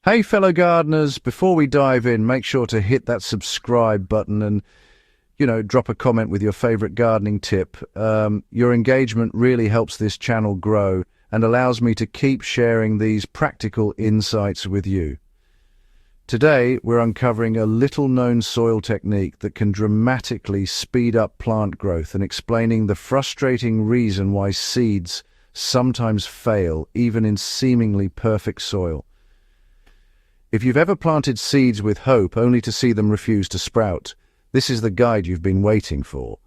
Hey fellow gardeners, before we dive in, make sure to hit that subscribe button and, drop a comment with your favorite gardening tip. Your engagement really helps this channel grow and allows me to keep sharing these practical insights with you. Today, we're uncovering a little-known soil technique that can dramatically speed up plant growth and explaining the frustrating reason why seeds sometimes fail, even in seemingly perfect soil. If you've ever planted seeds with hope only to see them refuse to sprout, this is the guide you've been waiting for.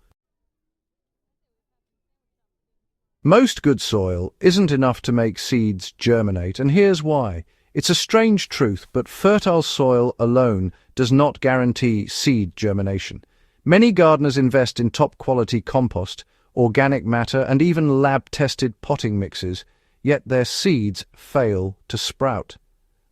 Most good soil isn't enough to make seeds germinate, and here's why. It's a strange truth, but fertile soil alone does not guarantee seed germination. Many gardeners invest in top-quality compost, organic matter, and even lab-tested potting mixes, yet their seeds fail to sprout.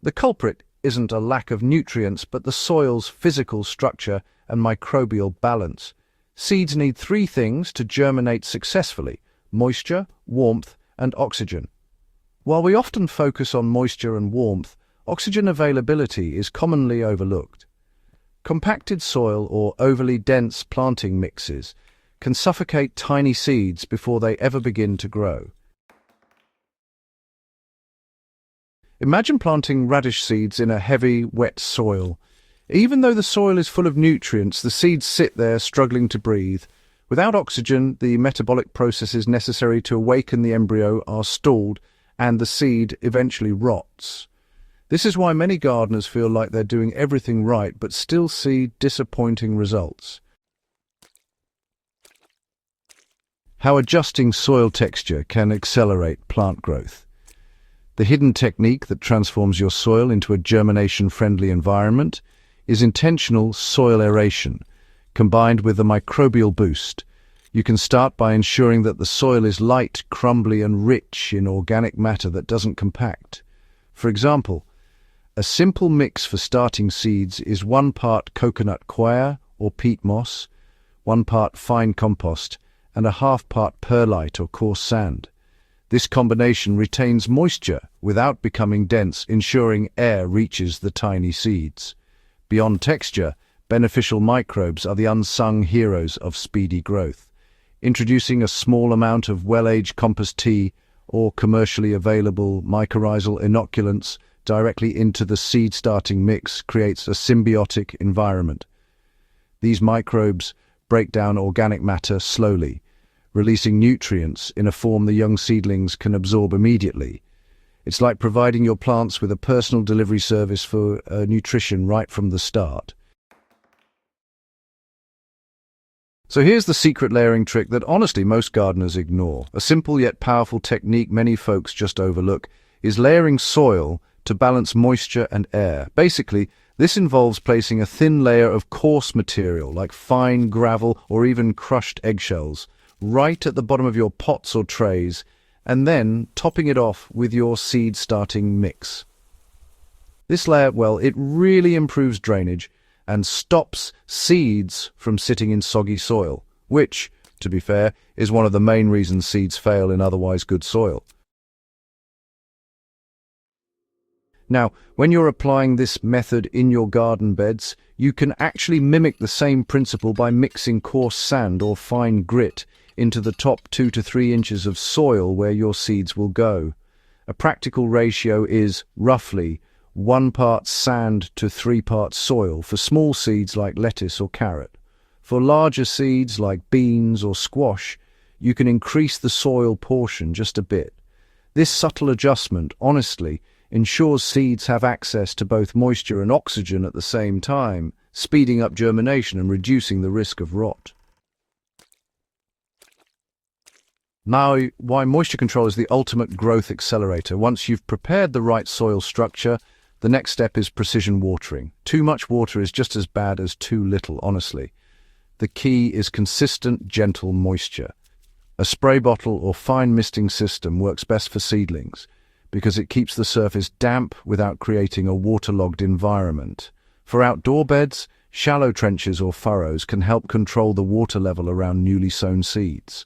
The culprit isn't a lack of nutrients, but the soil's physical structure and microbial balance. Seeds need three things to germinate successfully: moisture, warmth, and oxygen. While we often focus on moisture and warmth, oxygen availability is commonly overlooked. Compacted soil or overly dense planting mixes can suffocate tiny seeds before they ever begin to grow. Imagine planting radish seeds in a heavy, wet soil. Even though the soil is full of nutrients, the seeds sit there struggling to breathe. Without oxygen, the metabolic processes necessary to awaken the embryo are stalled, and the seed eventually rots. This is why many gardeners feel like they're doing everything right, but still see disappointing results. How adjusting soil texture can accelerate plant growth. The hidden technique that transforms your soil into a germination-friendly environment is intentional soil aeration, combined with a microbial boost. You can start by ensuring that the soil is light, crumbly, and rich in organic matter that doesn't compact. For example, a simple mix for starting seeds is 1 part coconut coir or peat moss, 1 part fine compost, and a ½ part perlite or coarse sand. This combination retains moisture without becoming dense, ensuring air reaches the tiny seeds. Beyond texture, beneficial microbes are the unsung heroes of speedy growth. Introducing a small amount of well-aged compost tea or commercially available mycorrhizal inoculants directly into the seed-starting mix creates a symbiotic environment. These microbes break down organic matter slowly, releasing nutrients in a form the young seedlings can absorb immediately. It's like providing your plants with a personal delivery service for nutrition right from the start. So here's the secret layering trick that honestly most gardeners ignore. A simple yet powerful technique many folks just overlook is layering soil to balance moisture and air. Basically, this involves placing a thin layer of coarse material like fine gravel or even crushed eggshells right at the bottom of your pots or trays, and then topping it off with your seed starting mix. This layer, it really improves drainage and stops seeds from sitting in soggy soil, which, to be fair, is one of the main reasons seeds fail in otherwise good soil. Now, when you're applying this method in your garden beds, you can actually mimic the same principle by mixing coarse sand or fine grit into the top 2 to 3 inches of soil where your seeds will go. A practical ratio is roughly 1 part sand to 3 parts soil for small seeds like lettuce or carrot. For larger seeds like beans or squash, you can increase the soil portion just a bit. This subtle adjustment, honestly, ensures seeds have access to both moisture and oxygen at the same time, speeding up germination and reducing the risk of rot. Now, why moisture control is the ultimate growth accelerator. Once you've prepared the right soil structure, the next step is precision watering. Too much water is just as bad as too little, honestly. The key is consistent, gentle moisture. A spray bottle or fine misting system works best for seedlings because it keeps the surface damp without creating a waterlogged environment. For outdoor beds, shallow trenches or furrows can help control the water level around newly sown seeds.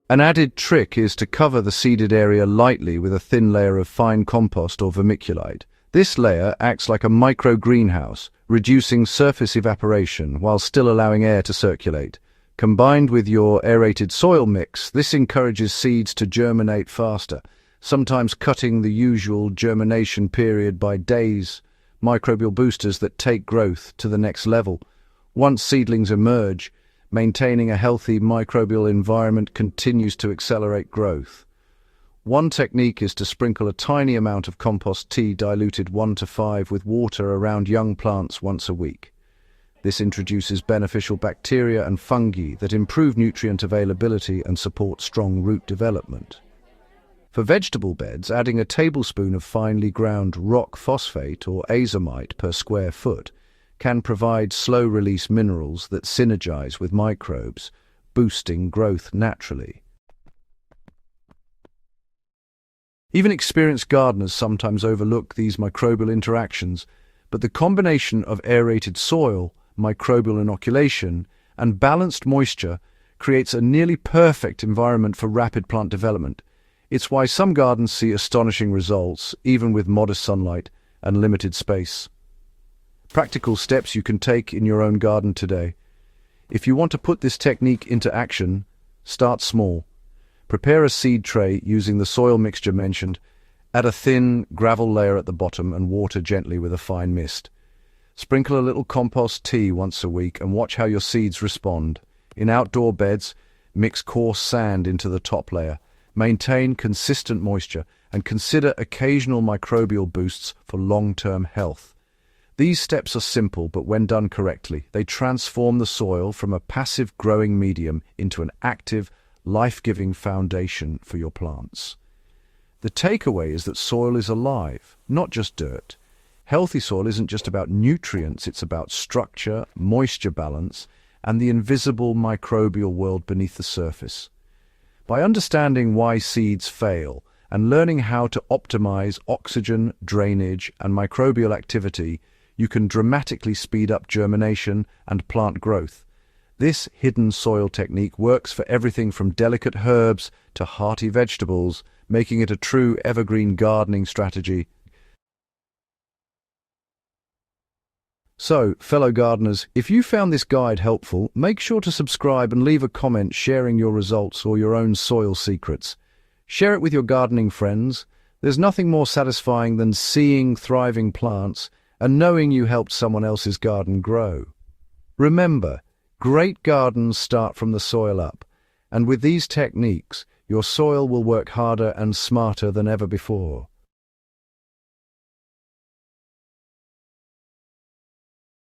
An added trick is to cover the seeded area lightly with a thin layer of fine compost or vermiculite. This layer acts like a micro-greenhouse, reducing surface evaporation while still allowing air to circulate. Combined with your aerated soil mix, this encourages seeds to germinate faster, sometimes cutting the usual germination period by days. Microbial boosters that take growth to the next level. Once seedlings emerge, maintaining a healthy microbial environment continues to accelerate growth. One technique is to sprinkle a tiny amount of compost tea diluted 1:5 with water around young plants once a week. This introduces beneficial bacteria and fungi that improve nutrient availability and support strong root development. For vegetable beds, adding a tablespoon of finely ground rock phosphate or azomite per square foot can provide slow-release minerals that synergize with microbes, boosting growth naturally. Even experienced gardeners sometimes overlook these microbial interactions, but the combination of aerated soil, microbial inoculation, and balanced moisture creates a nearly perfect environment for rapid plant development. It's why some gardens see astonishing results, even with modest sunlight and limited space. Practical steps you can take in your own garden today. If you want to put this technique into action, start small. Prepare a seed tray using the soil mixture mentioned. Add a thin gravel layer at the bottom and water gently with a fine mist. Sprinkle a little compost tea once a week and watch how your seeds respond. In outdoor beds, mix coarse sand into the top layer. Maintain consistent moisture and consider occasional microbial boosts for long-term health. These steps are simple, but when done correctly, they transform the soil from a passive growing medium into an active, life-giving foundation for your plants. The takeaway is that soil is alive, not just dirt. Healthy soil isn't just about nutrients, it's about structure, moisture balance, and the invisible microbial world beneath the surface. By understanding why seeds fail and learning how to optimize oxygen, drainage, and microbial activity, you can dramatically speed up germination and plant growth. This hidden soil technique works for everything from delicate herbs to hearty vegetables, making it a true evergreen gardening strategy. So, fellow gardeners, if you found this guide helpful, make sure to subscribe and leave a comment sharing your results or your own soil secrets. Share it with your gardening friends. There's nothing more satisfying than seeing thriving plants and knowing you helped someone else's garden grow. Remember, great gardens start from the soil up, and with these techniques, your soil will work harder and smarter than ever before.